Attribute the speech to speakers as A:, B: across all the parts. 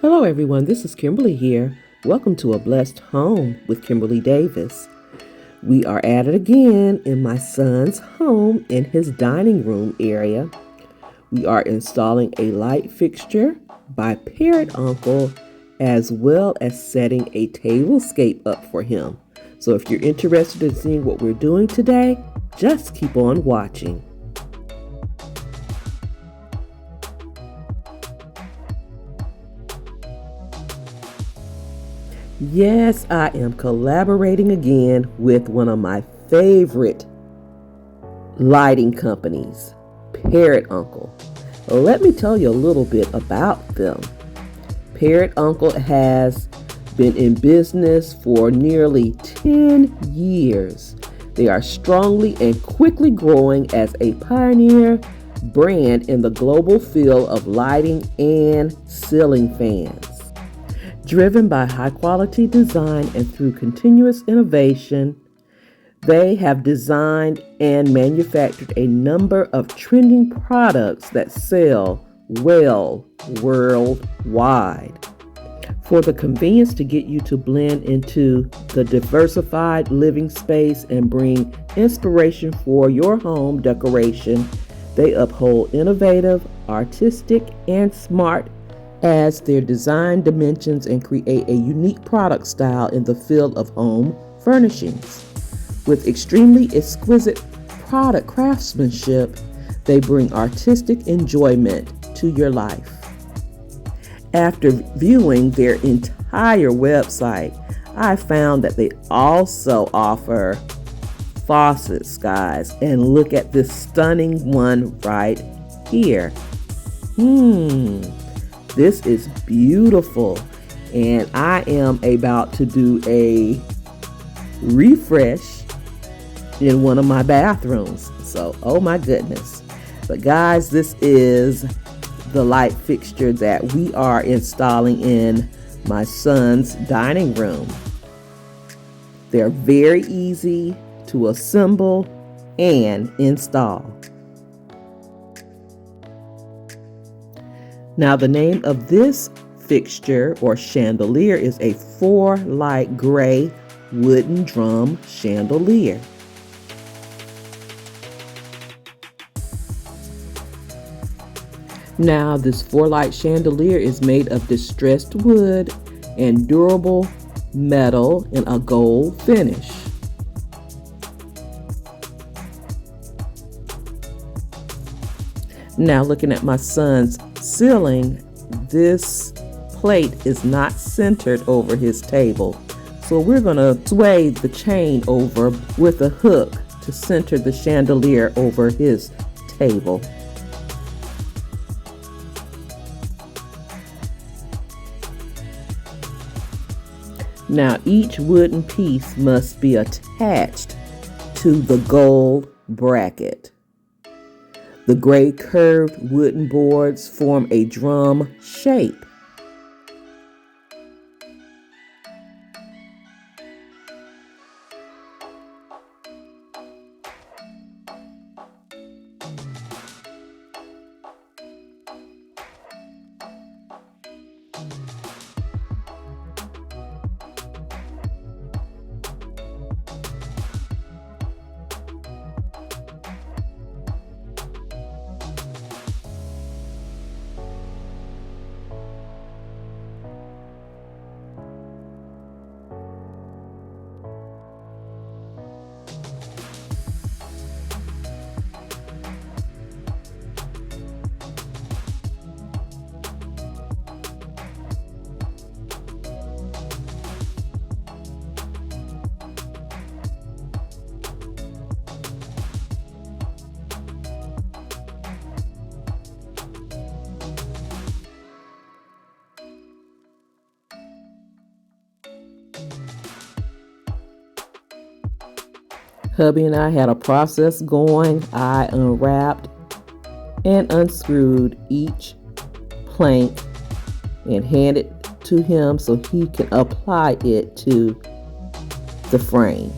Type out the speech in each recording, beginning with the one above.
A: Hello, everyone. This is Kimberly here. Welcome to A Blessed Home with Kimberly Davis. We are at it again in my son's home in his dining room area. We are installing a light fixture by Parrot Uncle as well as setting a tablescape up for him. So if you're interested in seeing what we're doing today, just keep on watching. Yes, I am collaborating again with one of my favorite lighting companies, Parrot Uncle. Let me tell you a little bit about them. Parrot Uncle has been in business for nearly 10 years. They are strongly and quickly growing as a pioneer brand in the global field of lighting and ceiling fans. Driven by high-quality design and through continuous innovation, they have designed and manufactured a number of trending products that sell well worldwide. For the convenience to get you to blend into the diversified living space and bring inspiration for your home decoration, they uphold innovative, artistic, and smart as their design dimensions and create a unique product style in the field of home furnishings. With extremely exquisite product craftsmanship, they bring artistic enjoyment to your life. After viewing their entire website, I found that they also offer faucets, guys, and look at this stunning one right here. This is beautiful, and I am about to do a refresh in one of my bathrooms. So, oh my goodness. But guys, this is the light fixture that we are installing in my son's dining room. They're very easy to assemble and install. Now, the name of this fixture or chandelier is a 4-light gray wooden drum chandelier. Now, this 4-light chandelier is made of distressed wood and durable metal in a gold finish. Now, looking at my son's ceiling, this plate is not centered over his table. So we're going to sway the chain over with a hook to center the chandelier over his table. Now, each wooden piece must be attached to the gold bracket. The gray curved wooden boards form a drum shape. Hubby and I had a process going. I unwrapped and unscrewed each plank and handed it to him so he can apply it to the frame.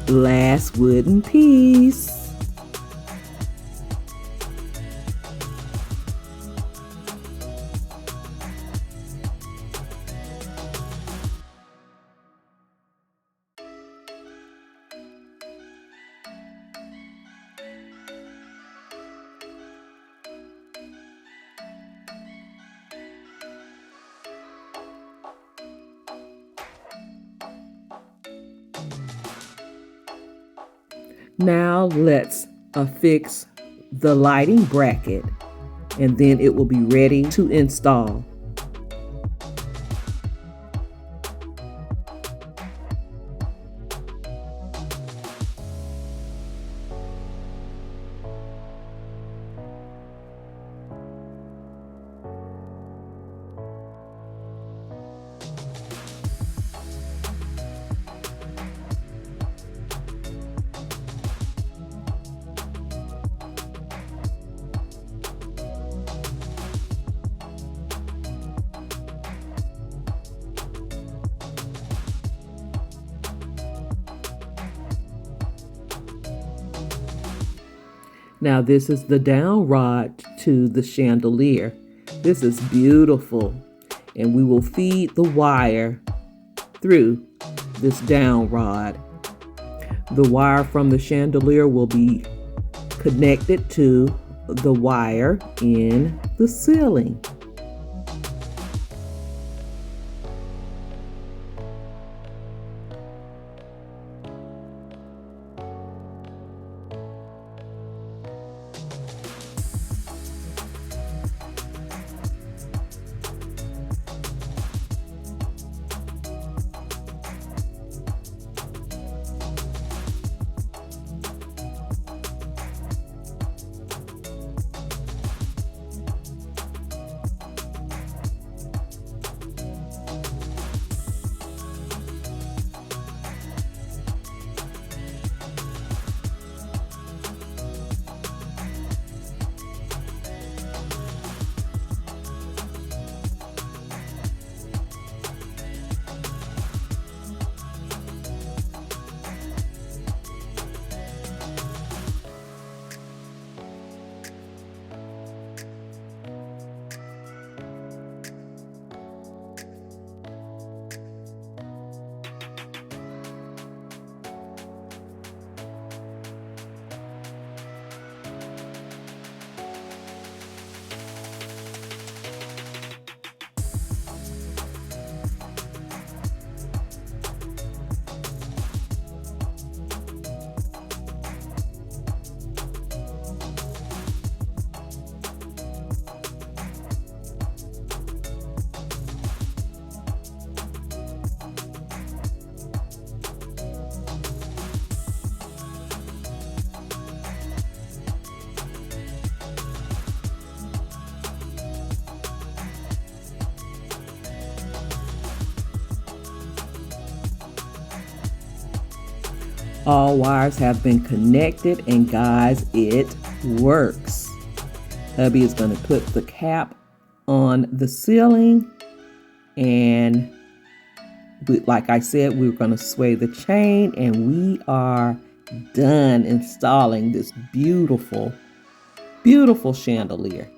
A: last wooden piece. Now let's affix the lighting bracket, and then it will be ready to install. Now this is the down rod to the chandelier. This is beautiful, and we will feed the wire through this down rod. The wire from the chandelier will be connected to the wire in the ceiling. All wires have been connected, and guys, it works. Hubby is going to put the cap on the ceiling, and like I said, we're going to sway the chain, and we are done installing this beautiful, beautiful chandelier.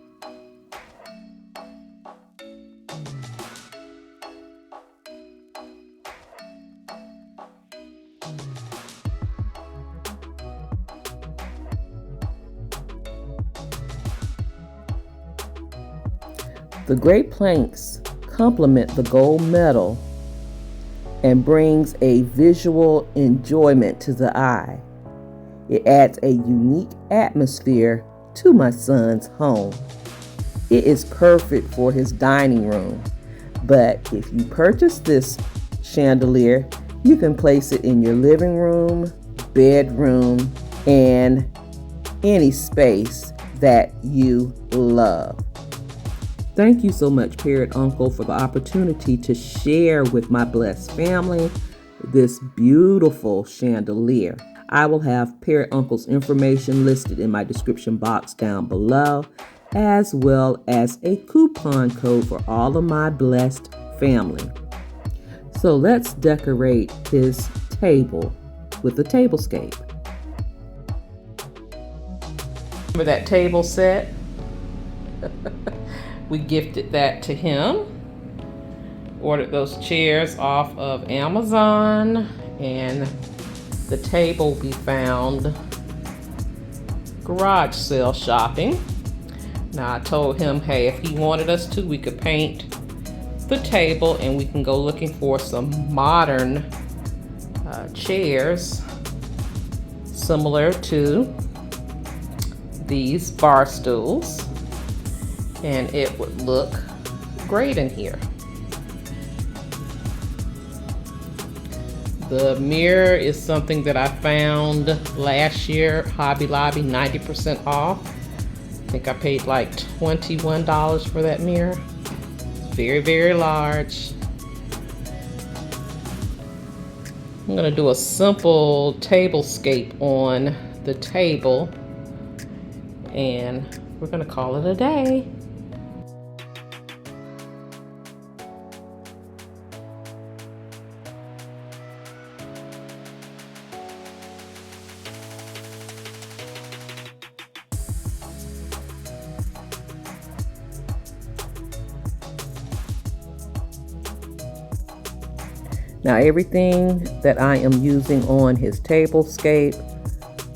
A: The great planks complement the gold medal and brings a visual enjoyment to the eye. It adds a unique atmosphere to my son's home. It is perfect for his dining room, but if you purchase this chandelier, you can place it in your living room, bedroom, and any space that you love. Thank you so much, Parrot Uncle, for the opportunity to share with my blessed family this beautiful chandelier. I will have Parrot Uncle's information listed in my description box down below, as well as a coupon code for all of my blessed family. So let's decorate his table with a tablescape.
B: Remember that table set? We gifted that to him. Ordered those chairs off of Amazon, and the table we found garage sale shopping. Now I told him, hey, if he wanted us to, we could paint the table and we can go looking for some modern chairs similar to these bar stools, and it would look great in here. The mirror is something that I found last year, Hobby Lobby, 90% off. I think I paid like $21 for that mirror. Very, very large. I'm gonna do a simple tablescape on the table, and we're gonna call it a day.
A: Now everything that I am using on his tablescape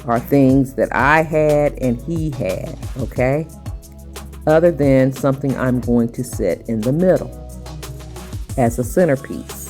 A: are things that I had and he had, okay? Other than something I'm going to sit in the middle as a centerpiece.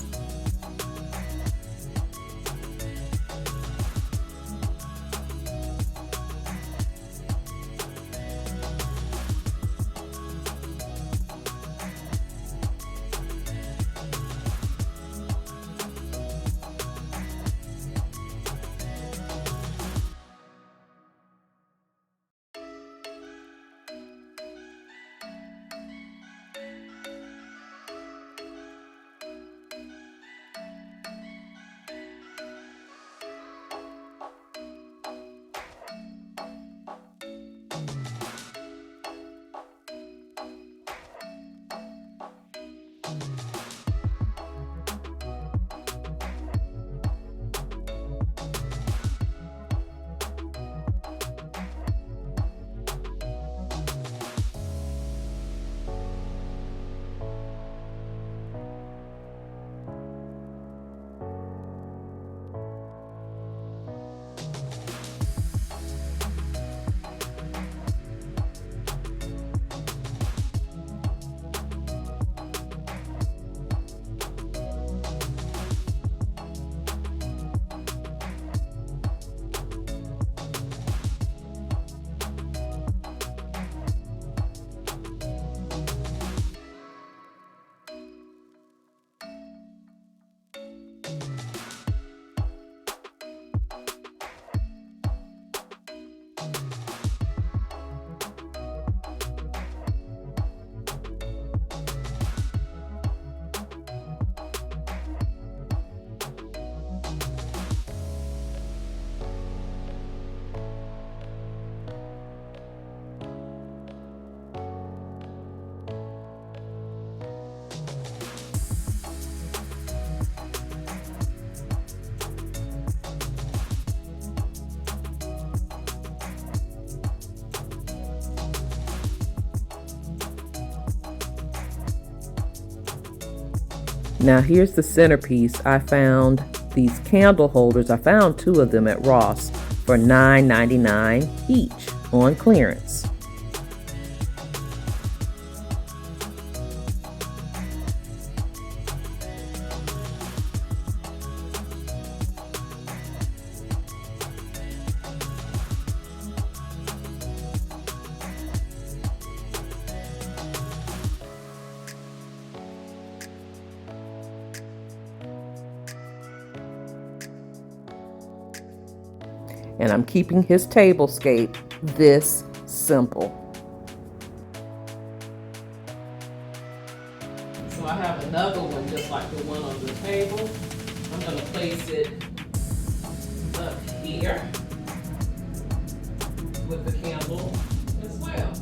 A: Now here's the centerpiece. I found these candle holders. I found 2 of them at Ross for $9.99 each on clearance. And I'm keeping his tablescape this simple.
B: So I have another one just like the one on the table. I'm going to place it up here with the candle as well.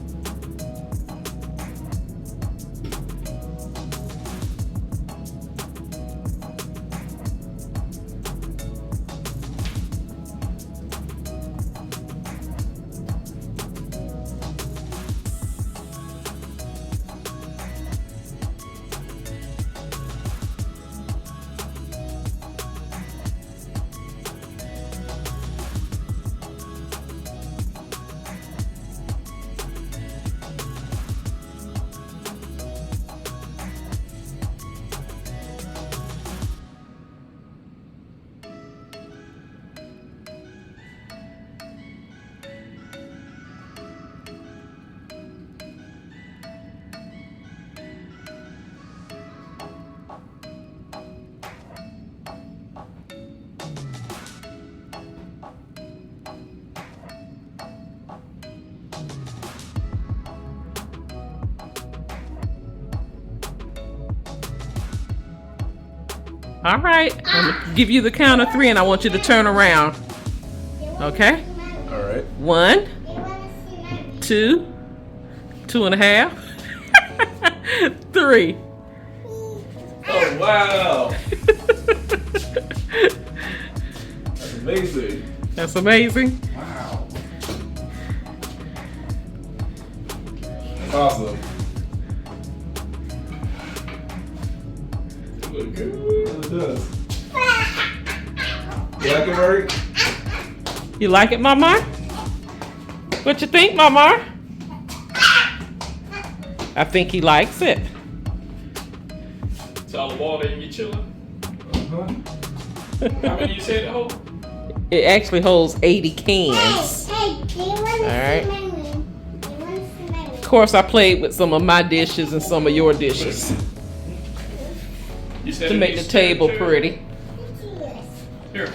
B: All right. I'm gonna give you the count of 3 and I want you to turn around. Okay?
C: All right.
B: 1, 2, 2.5, 3.
C: Oh, wow. That's amazing.
B: That's amazing.
C: Wow. That's awesome. It looks good. It does. You like it, Murray?
B: You like it, Mama? What you think, Mama? I think he likes it.
C: It's all the water and you chilling? Uh-huh. How many you said it hold?
B: It actually holds 80 cans.
D: Hey, do you want to
B: All right.
D: see my room? Do you want to see my room?
B: Of course, I played with some of my dishes and some of your dishes
C: You said
B: to make the table pretty.
C: Here,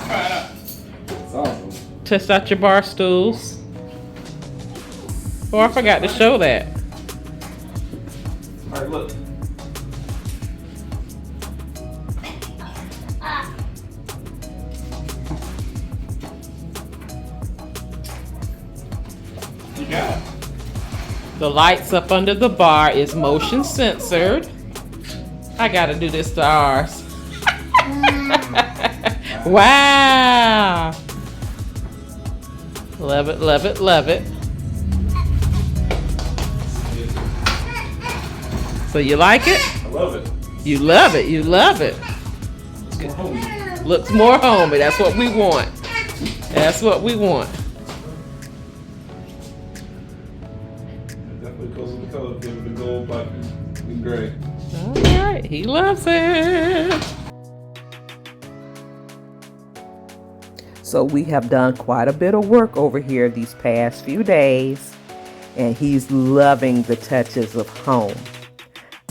C: try it out. It's awesome.
B: Test out your bar stools. Oh, I forgot to show that.
C: All right, look. You got it.
B: The lights up under the bar is motion censored. I gotta do this to ours. Wow. Love it, love it, love it. So you like it?
C: I love it.
B: You love it, you love it.
C: It's more homey.
B: Looks more homey. That's what we want. That's what we want.
C: It definitely goes with the color thing with the gold, black, and gray.
B: All right, he loves it.
A: So we have done quite a bit of work over here these past few days, and he's loving the touches of home.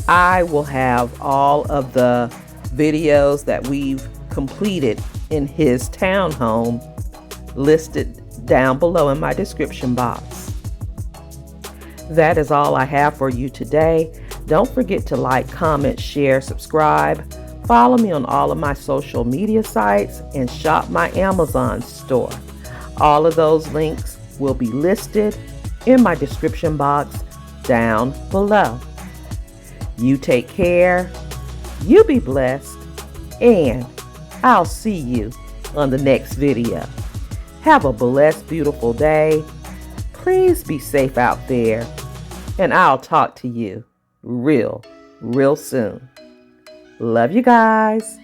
A: I will have all of the videos that we've completed in his townhome listed down below in my description box. That is all I have for you today. Don't forget to like, comment, share, subscribe. Follow me on all of my social media sites and shop my Amazon store. All of those links will be listed in my description box down below. You take care, you be blessed, and I'll see you on the next video. Have a blessed, beautiful day. Please be safe out there, and I'll talk to you real soon. Love you guys.